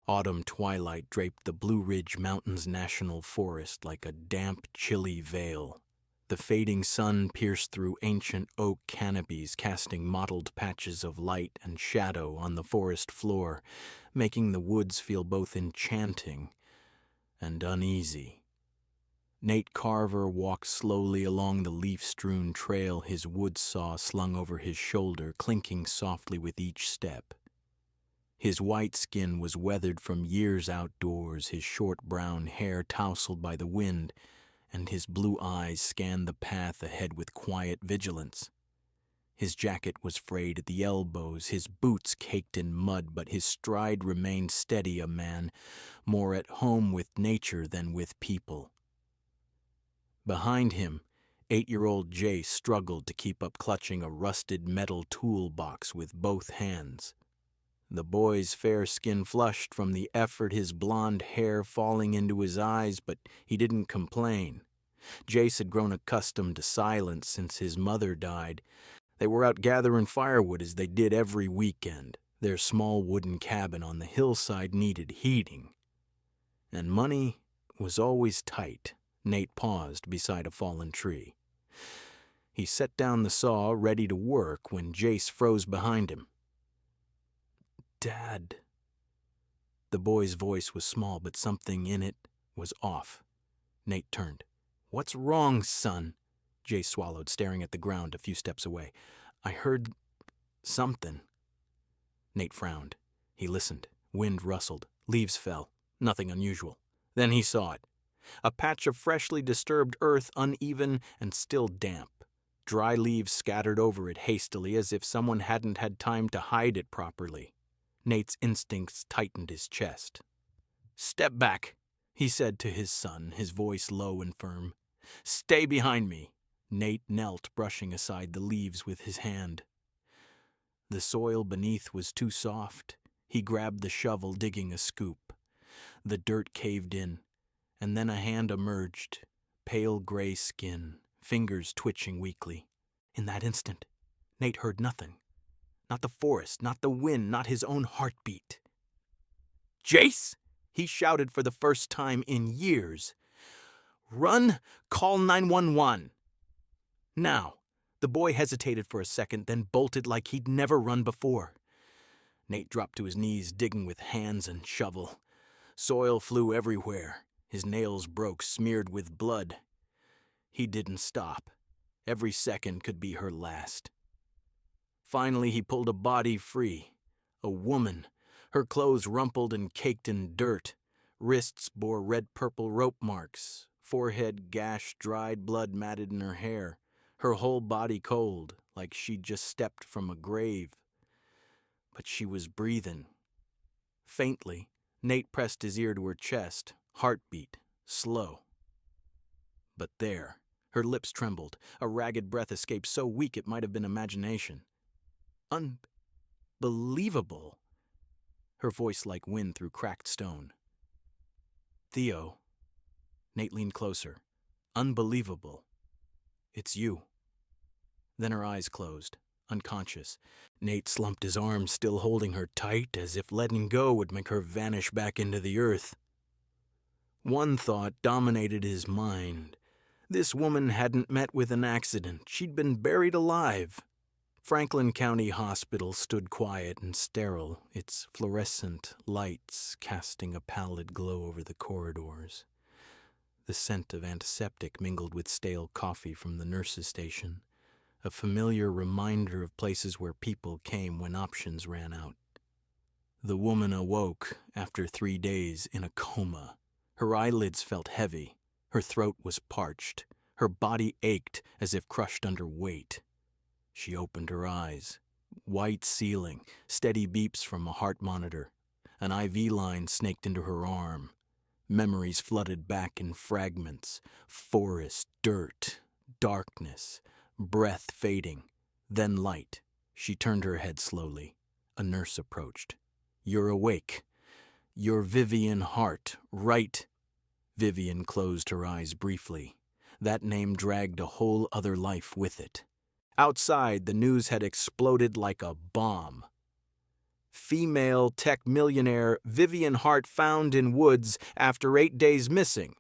Autumn twilight draped the Blue Ridge Mountains National Forest like a damp, chilly veil. The fading sun pierced through ancient oak canopies, casting mottled patches of light and shadow on the forest floor, making the woods feel both enchanting and uneasy. Nate Carver walked slowly along the leaf-strewn trail, his wood saw slung over his shoulder, clinking softly with each step. His white skin was weathered from years outdoors, his short brown hair tousled by the wind, and his blue eyes scanned the path ahead with quiet vigilance. His jacket was frayed at the elbows, his boots caked in mud, but his stride remained steady, a man more at home with nature than with people. Behind him, 8-year-old Jace struggled to keep up, clutching a rusted metal toolbox with both hands. The boy's fair skin flushed from the effort, his blonde hair falling into his eyes, but he didn't complain. Jace had grown accustomed to silence since his mother died. They were out gathering firewood as they did every weekend. Their small wooden cabin on the hillside needed heating. And money was always tight. Nate paused beside a fallen tree. He set down the saw, ready to work, when Jace froze behind him. "Dad." The boy's voice was small, but something in it was off. Nate turned. "What's wrong, son?" Jace swallowed, staring at the ground a few steps away. "I heard something." Nate frowned. He listened. Wind rustled. Leaves fell. Nothing unusual. Then he saw it. A patch of freshly disturbed earth, uneven and still damp. Dry leaves scattered over it hastily, as if someone hadn't had time to hide it properly. Nate's instincts tightened his chest. "Step back," he said to his son, his voice low and firm. "Stay behind me." Nate knelt, brushing aside the leaves with his hand. The soil beneath was too soft. He grabbed the shovel, digging a scoop. The dirt caved in, and then a hand emerged, pale gray skin, fingers twitching weakly. In that instant, Nate heard nothing. Not the forest, not the wind, not his own heartbeat. "Jace!" he shouted for the first time in years. "Run! Call 911! Now!" The boy hesitated for a second, then bolted like he'd never run before. Nate dropped to his knees, digging with hands and shovel. Soil flew everywhere. His nails broke, smeared with blood. He didn't stop. Every second could be her last. Finally, he pulled a body free. A woman, her clothes rumpled and caked in dirt. Wrists bore red-purple rope marks. Forehead gashed, dried blood matted in her hair. Her whole body cold, like she'd just stepped from a grave. But she was breathing. Faintly, Nate pressed his ear to her chest, heartbeat, slow. But there, her lips trembled. A ragged breath escaped, so weak it might have been imagination. "Unbelievable." Her voice like wind through cracked stone. "Theo." Nate leaned closer. "Unbelievable. It's you." Then her eyes closed, unconscious. Nate slumped his arms, still holding her tight, as if letting go would make her vanish back into the earth. One thought dominated his mind. This woman hadn't met with an accident. She'd been buried alive. Franklin County Hospital stood quiet and sterile, its fluorescent lights casting a pallid glow over the corridors. The scent of antiseptic mingled with stale coffee from the nurse's station, a familiar reminder of places where people came when options ran out. The woman awoke after 3 days in a coma. Her eyelids felt heavy. Her throat was parched. Her body ached as if crushed under weight. She opened her eyes. White ceiling, steady beeps from a heart monitor. An IV line snaked into her arm. Memories flooded back in fragments. Forest, dirt, darkness, breath fading, then light. She turned her head slowly. A nurse approached. "You're awake. You're Vivian Hart, right?" Vivian closed her eyes briefly. That name dragged a whole other life with it. Outside, the news had exploded like a bomb. Female tech millionaire Vivian Hart found in woods after 8 days missing.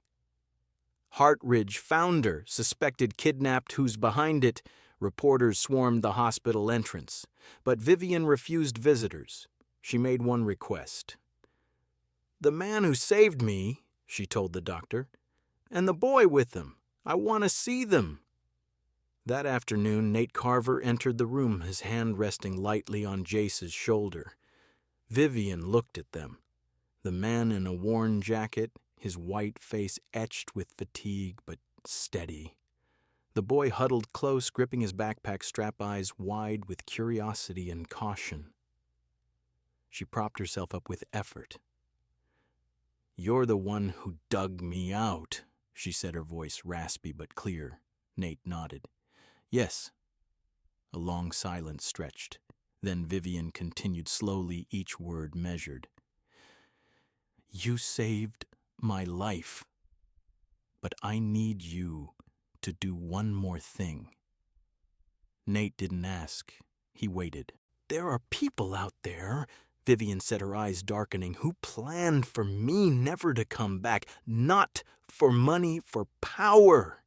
Hartridge founder suspected kidnapped, who's behind it. Reporters swarmed the hospital entrance, but Vivian refused visitors. She made one request. "The man who saved me," she told the doctor, "and the boy with him. I want to see them." That afternoon, Nate Carver entered the room, his hand resting lightly on Jace's shoulder. Vivian looked at them. The man in a worn jacket, his white face etched with fatigue but steady. The boy huddled close, gripping his backpack strap, eyes wide with curiosity and caution. She propped herself up with effort. "You're the one who dug me out," she said, her voice raspy but clear. Nate nodded. "Yes." A long silence stretched. Then Vivian continued slowly, each word measured. "You saved my life, but I need you to do one more thing." Nate didn't ask. He waited. "There are people out there," Vivian said, her eyes darkening, "who planned for me never to come back. Not for money, for power."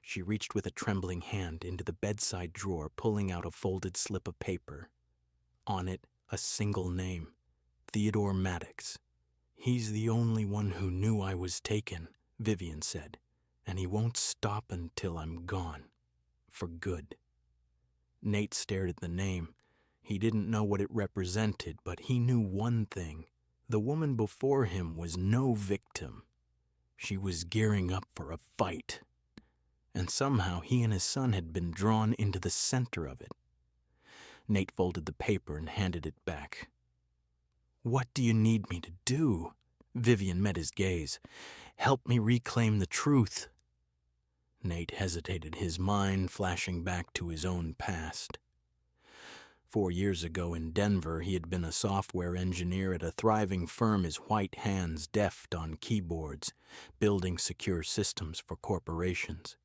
She reached with a trembling hand into the bedside drawer, pulling out a folded slip of paper. On it, a single name, Theodore Maddox. "He's the only one who knew I was taken," Vivian said, "and he won't stop until I'm gone. For good." Nate stared at the name. He didn't know what it represented, but he knew one thing. The woman before him was no victim. She was gearing up for a fight. And somehow he and his son had been drawn into the center of it. Nate folded the paper and handed it back. "What do you need me to do?" Vivian met his gaze. "Help me reclaim the truth." Nate hesitated, his mind flashing back to his own past. 4 years ago in Denver, he had been a software engineer at a thriving firm, his white hands deft on keyboards, building secure systems for corporations.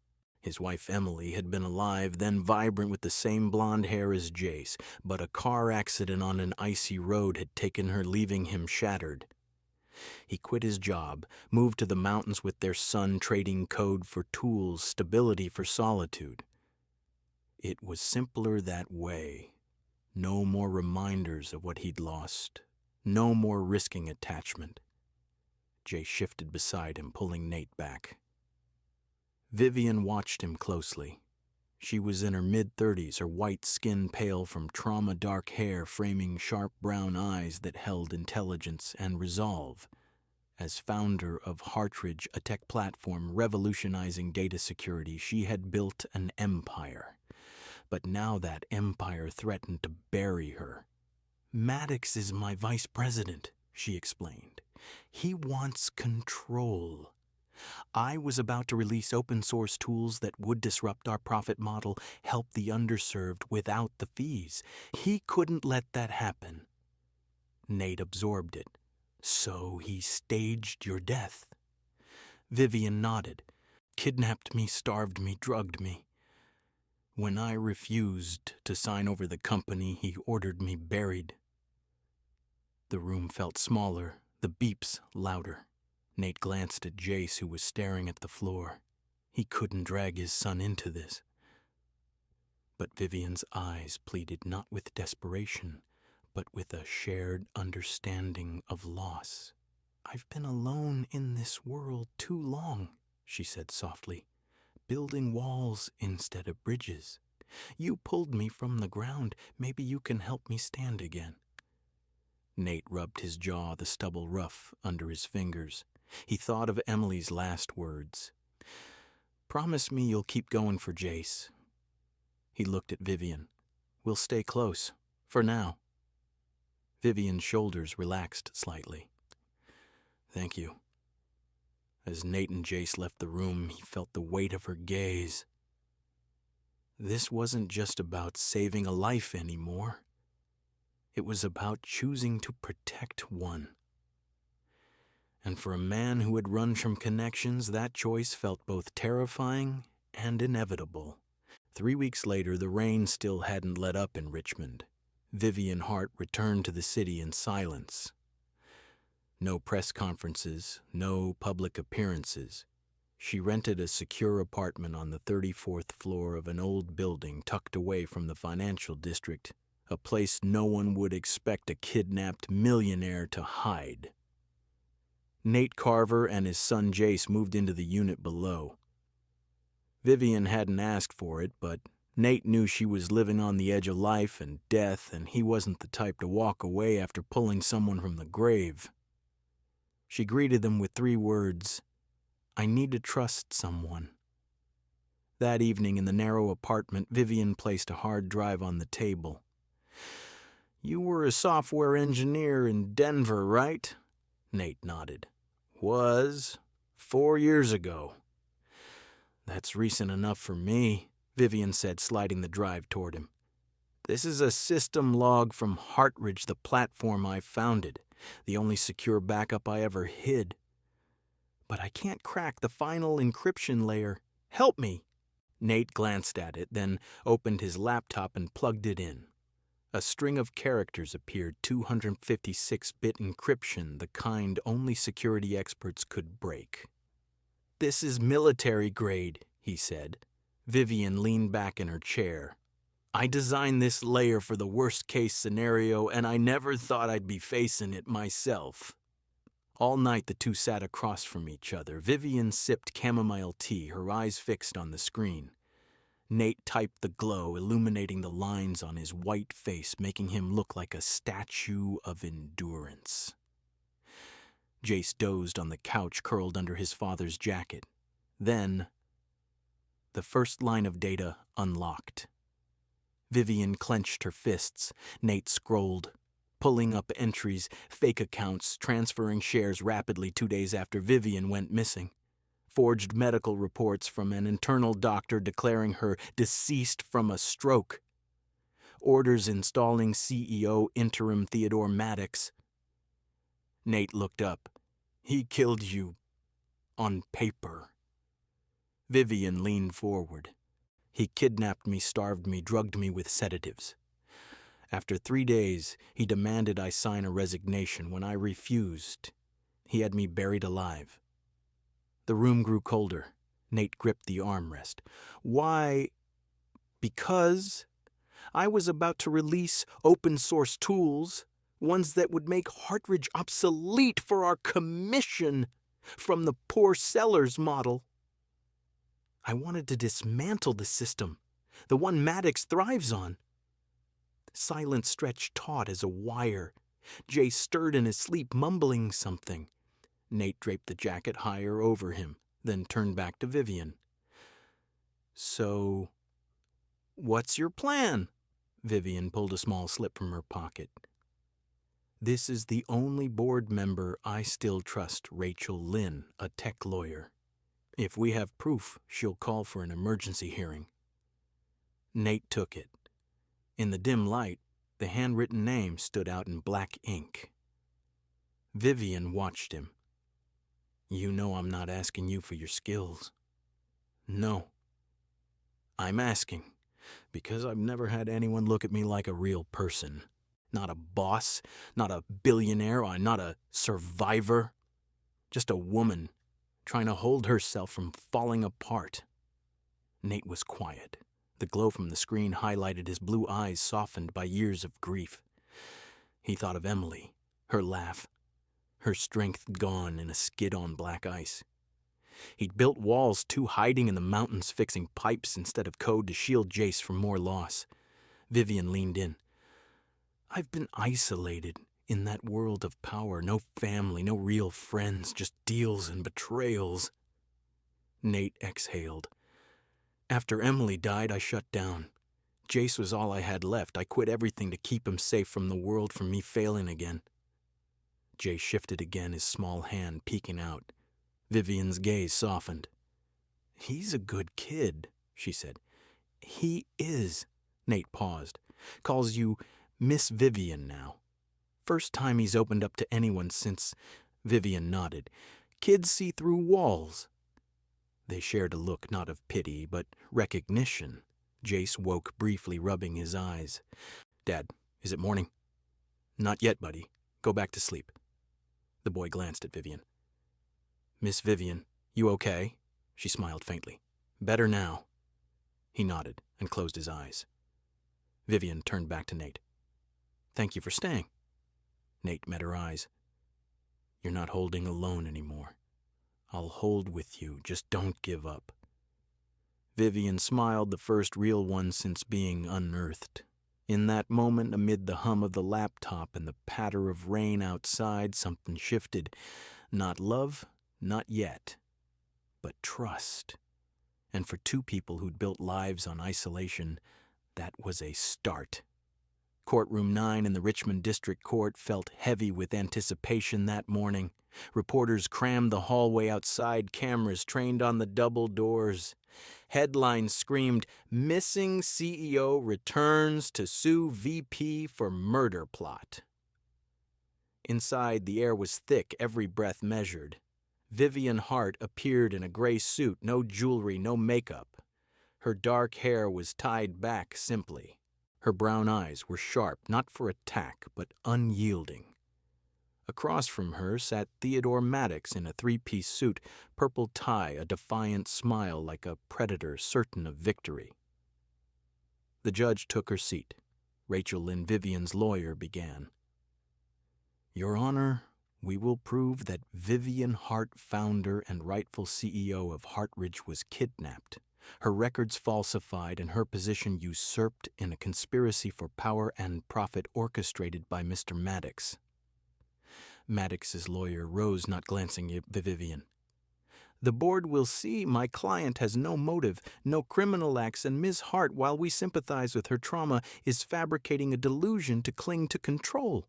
His wife Emily had been alive, then vibrant with the same blonde hair as Jace, but a car accident on an icy road had taken her, leaving him shattered. He quit his job, moved to the mountains with their son, trading code for tools, stability for solitude. It was simpler that way. No more reminders of what he'd lost. No more risking attachment. Jace shifted beside him, pulling Nate back. Vivian watched him closely. She was in her mid-30s, her white skin pale from trauma, dark hair framing sharp brown eyes that held intelligence and resolve. As founder of Hartridge, a tech platform revolutionizing data security, she had built an empire. But now that empire threatened to bury her. "Maddox is my vice president," she explained. "He wants control. I was about to release open-source tools that would disrupt our profit model, help the underserved without the fees. He couldn't let that happen." Nate absorbed it. "So he staged your death?" Vivian nodded. "Kidnapped me, starved me, drugged me. When I refused to sign over the company, he ordered me buried." The room felt smaller, the beeps louder. Nate glanced at Jace, who was staring at the floor. He couldn't drag his son into this. But Vivian's eyes pleaded not with desperation, but with a shared understanding of loss. "I've been alone in this world too long," she said softly, "building walls instead of bridges. You pulled me from the ground. Maybe you can help me stand again." Nate rubbed his jaw, the stubble rough under his fingers. He thought of Emily's last words. "Promise me you'll keep going for Jace." He looked at Vivian. "We'll stay close, for now." Vivian's shoulders relaxed slightly. "Thank you." As Nate and Jace left the room, he felt the weight of her gaze. This wasn't just about saving a life anymore. It was about choosing to protect one. And for a man who had run from connections, that choice felt both terrifying and inevitable. 3 weeks later, the rain still hadn't let up in Richmond. Vivian Hart returned to the city in silence. No press conferences, no public appearances. She rented a secure apartment on the 34th floor of an old building tucked away from the financial district, a place no one would expect a kidnapped millionaire to hide. Nate Carver and his son Jace moved into the unit below. Vivian hadn't asked for it, but Nate knew she was living on the edge of life and death, and he wasn't the type to walk away after pulling someone from the grave. She greeted them with 3 words, "I need to trust someone." That evening in the narrow apartment, Vivian placed a hard drive on the table. "You were a software engineer in Denver, right?" Nate nodded. "Was 4 years ago." "That's recent enough for me," Vivian said, sliding the drive toward him. "This is a system log from Hartridge, the platform I founded, the only secure backup I ever hid. But I can't crack the final encryption layer. Help me." Nate glanced at it, then opened his laptop and plugged it in. A string of characters appeared, 256-bit encryption, the kind only security experts could break. "This is military grade," he said. Vivian leaned back in her chair. "I designed this layer for the worst-case scenario, and I never thought I'd be facing it myself." All night the two sat across from each other. Vivian sipped chamomile tea, her eyes fixed on the screen. Nate typed the glow, illuminating the lines on his white face, making him look like a statue of endurance. Jace dozed on the couch, curled under his father's jacket. Then, the first line of data unlocked. Vivian clenched her fists. Nate scrolled, pulling up entries, fake accounts, transferring shares rapidly 2 days after Vivian went missing. Forged medical reports from an internal doctor declaring her deceased from a stroke. Orders installing CEO interim Theodore Maddox. Nate looked up. "He killed you on paper." Vivian leaned forward. "He kidnapped me, starved me, drugged me with sedatives. After 3 days, he demanded I sign a resignation. When I refused, he had me buried alive." The room grew colder. Nate gripped the armrest. "Why?" "Because I was about to release open-source tools, ones that would make Hartridge obsolete for our commission from the poor sellers model. I wanted to dismantle the system, the one Maddox thrives on." Silence stretched taut as a wire. Jay stirred in his sleep, mumbling something. Nate draped the jacket higher over him, then turned back to Vivian. "So, what's your plan?" Vivian pulled a small slip from her pocket. "This is the only board member I still trust, Rachel Lynn, a tech lawyer. If we have proof, she'll call for an emergency hearing." Nate took it. In the dim light, the handwritten name stood out in black ink. Vivian watched him. "You know I'm not asking you for your skills." "No. I'm asking because I've never had anyone look at me like a real person. Not a boss, not a billionaire, or not a survivor. Just a woman trying to hold herself from falling apart." Nate was quiet. The glow from the screen highlighted his blue eyes, softened by years of grief. He thought of Emily, her laugh, her strength gone in a skid on black ice. He'd built walls too, hiding in the mountains, fixing pipes instead of code to shield Jace from more loss. Vivian leaned in. "I've been isolated in that world of power. No family, no real friends, just deals and betrayals." Nate exhaled. "After Emily died, I shut down. Jace was all I had left. I quit everything to keep him safe from the world, from me failing again." Jace shifted again, his small hand peeking out. Vivian's gaze softened. "He's a good kid," she said. "He is." Nate paused. "Calls you Miss Vivian now. First time he's opened up to anyone since—" Vivian nodded. "Kids see through walls." They shared a look not of pity, but recognition. Jace woke briefly, rubbing his eyes. "Dad, Is it morning? Not yet, buddy. Go back to sleep. The boy glanced at Vivian. Miss Vivian, you okay? She smiled faintly. Better now. He nodded and closed his eyes. Vivian turned back to Nate. Thank you for staying. Nate met her eyes. You're not holding alone anymore. I'll hold with you, just don't give up. Vivian smiled, the first real one since being unearthed. In that moment, amid the hum of the laptop and the patter of rain outside, something shifted. Not love, not yet, but trust. And for two people who'd built lives on isolation, that was a start. Courtroom 9 in the Richmond District Court felt heavy with anticipation that morning. Reporters crammed the hallway outside, cameras trained on the double doors. Headlines screamed, Missing CEO returns to sue VP for murder plot. Inside, the air was thick, every breath measured. Vivian Hart appeared in a gray suit, no jewelry, no makeup. Her dark hair was tied back simply. Her brown eyes were sharp, not for attack, but unyielding. Across from her sat Theodore Maddox in a three-piece suit, purple tie, a defiant smile like a predator certain of victory. The judge took her seat. Rachel Lynn Vivian's lawyer began. Your Honor, we will prove that Vivian Hart, founder and rightful CEO of Hartridge, was kidnapped, her records falsified, and her position usurped in a conspiracy for power and profit orchestrated by Mr. Maddox. Maddox's lawyer rose, not glancing at Vivian. The board will see my client has no motive, no criminal acts, and Ms. Hart, while we sympathize with her trauma, is fabricating a delusion to cling to control.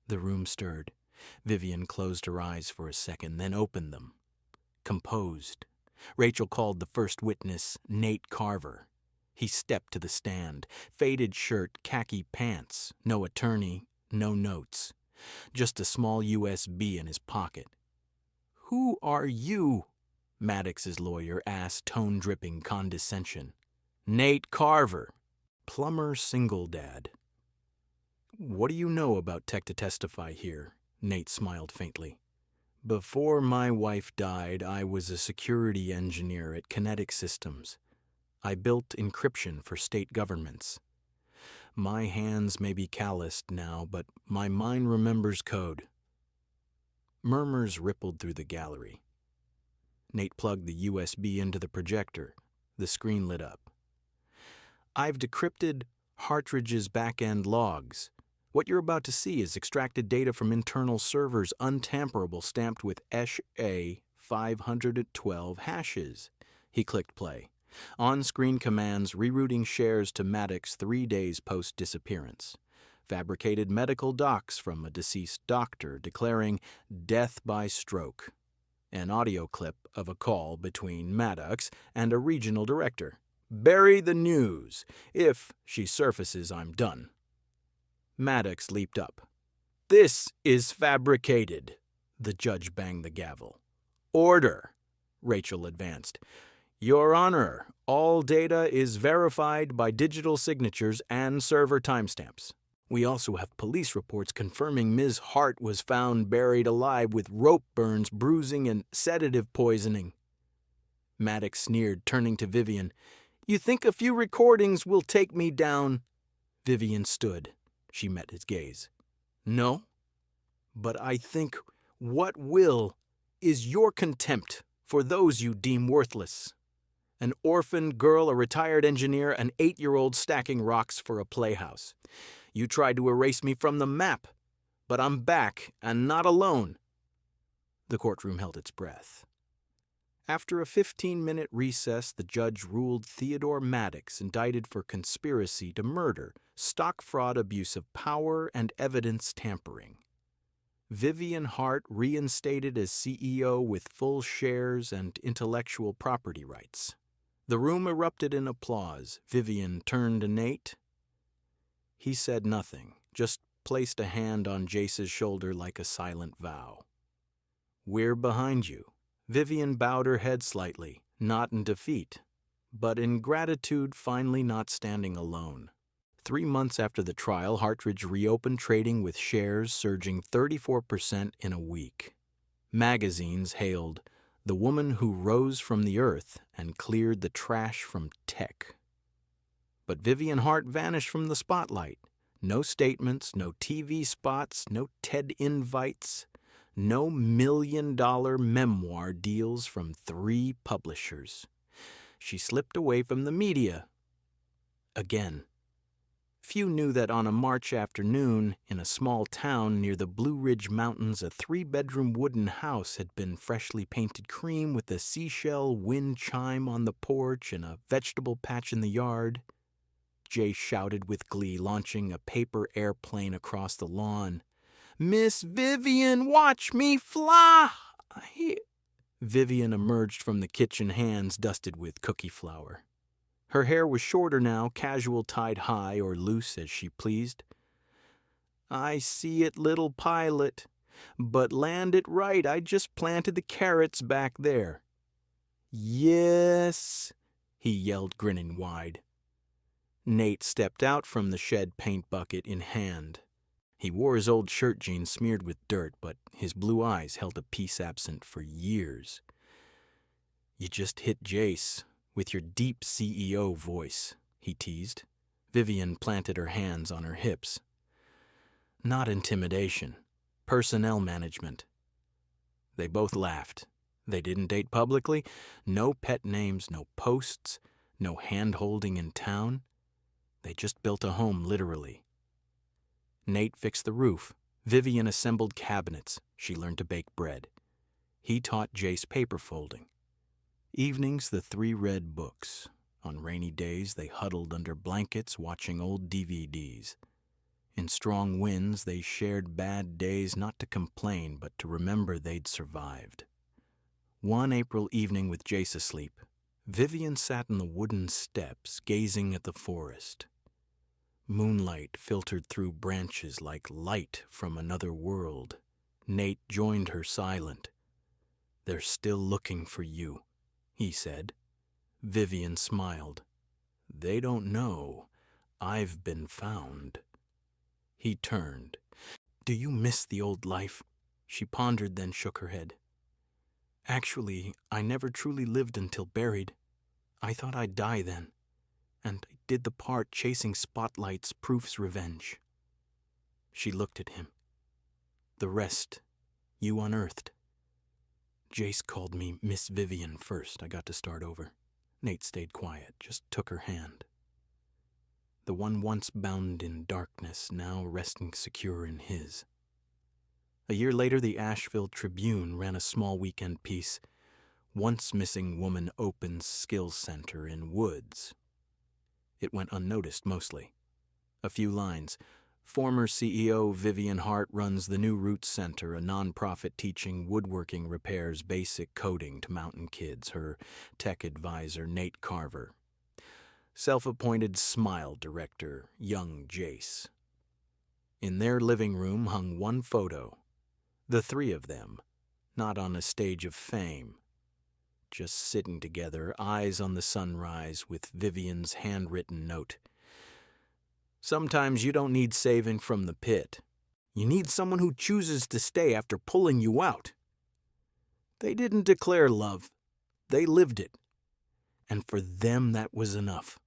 The room stirred. Vivian closed her eyes for a second, then opened them. Composed. Rachel called the first witness, Nate Carver. He stepped to the stand. Faded shirt, khaki pants. No attorney, no notes. Just a small USB in his pocket. Who are you? Maddox's lawyer asked, tone-dripping condescension. Nate Carver, plumber single dad. What do you know about tech to testify here? Nate smiled faintly. Before my wife died, I was a security engineer at Kinetic Systems. I built encryption for state governments. My hands may be calloused now, but my mind remembers code. Murmurs rippled through the gallery. Nate plugged the USB into the projector. The screen lit up. I've decrypted Hartridge's back-end logs. What you're about to see is extracted data from internal servers, untamperable, stamped with ESH-A 512 hashes. He clicked play. On-screen commands rerouting shares to Maddox 3 days post-disappearance. Fabricated medical docs from a deceased doctor declaring death by stroke. An audio clip of a call between Maddox and a regional director. Bury the news. If she surfaces, I'm done. Maddox leaped up. This is fabricated. The judge banged the gavel. Order. Rachel advanced. Your Honor, all data is verified by digital signatures and server timestamps. We also have police reports confirming Ms. Hart was found buried alive with rope burns, bruising, and sedative poisoning. Maddox sneered, turning to Vivian. You think a few recordings will take me down? Vivian stood. She met his gaze. No, but I think what will is your contempt for those you deem worthless. An orphaned girl, a retired engineer, an 8-year-old stacking rocks for a playhouse. You tried to erase me from the map, but I'm back and not alone. The courtroom held its breath. After a 15-minute recess, the judge ruled Theodore Maddox indicted for conspiracy to murder, stock fraud, abuse of power, and evidence tampering. Vivian Hart reinstated as CEO with full shares and intellectual property rights. The room erupted in applause. Vivian turned to Nate. He said nothing, just placed a hand on Jace's shoulder like a silent vow. We're behind you. Vivian bowed her head slightly, not in defeat, but in gratitude, finally not standing alone. 3 months after the trial, Hartridge reopened trading with shares surging 34% in a week. Magazines hailed the woman who rose from the earth and cleared the trash from tech. But Vivian Hart vanished from the spotlight. No statements, no TV spots, no TED invites, no million-dollar memoir deals from 3 publishers. She slipped away from the media. Again. Few knew that on a March afternoon, in a small town near the Blue Ridge Mountains, a 3-bedroom wooden house had been freshly painted cream with a seashell wind chime on the porch and a vegetable patch in the yard. Jay shouted with glee, launching a paper airplane across the lawn. "Miss Vivian, watch me fly!" Vivian emerged from the kitchen, hands dusted with cookie flour. Her hair was shorter now, casual tied high or loose as she pleased. "I see it, little pilot. But land it right, I just planted the carrots back there." "Yes," he yelled, grinning wide. Nate stepped out from the shed, paint bucket in hand. He wore his old shirt jeans smeared with dirt, but his blue eyes held a peace absent for years. "You just hit Jace with your deep CEO voice," he teased. Vivian planted her hands on her hips. "Not intimidation. Personnel management." They both laughed. They didn't date publicly. No pet names, no posts, no hand-holding in town. They just built a home, literally. Nate fixed the roof. Vivian assembled cabinets. She learned to bake bread. He taught Jace paper folding. Evenings, the 3 read books. On rainy days, they huddled under blankets watching old DVDs. In strong winds, they shared bad days, not to complain, but to remember they'd survived. One April evening with Jace asleep, Vivian sat in the wooden steps, gazing at the forest. Moonlight filtered through branches like light from another world. Nate joined her silent. "They're still looking for you," he said. Vivian smiled. "They don't know. I've been found." He turned. "Do you miss the old life?" She pondered, then shook her head. "Actually, I never truly lived until buried. I thought I'd die then. And I did the part chasing spotlights, proof's revenge." She looked at him. "The rest, you unearthed." "Jace called me Miss Vivian first. I got to start over." Nate stayed quiet, just took her hand. The one once bound in darkness, now resting secure in his. A year later, the Asheville Tribune ran a small weekend piece. "Once Missing Woman Opens Skills Center in Woods." It went unnoticed mostly. A few lines. "Former CEO Vivian Hart runs the New Roots Center, a nonprofit teaching woodworking repairs basic coding to mountain kids. Her tech advisor, Nate Carver. Self-appointed smile director, young Jace." In their living room hung one photo. The 3 of them, not on a stage of fame. Just sitting together, eyes on the sunrise, with Vivian's handwritten note. "Sometimes you don't need saving from the pit. You need someone who chooses to stay after pulling you out." They didn't declare love. They lived it. And for them, that was enough.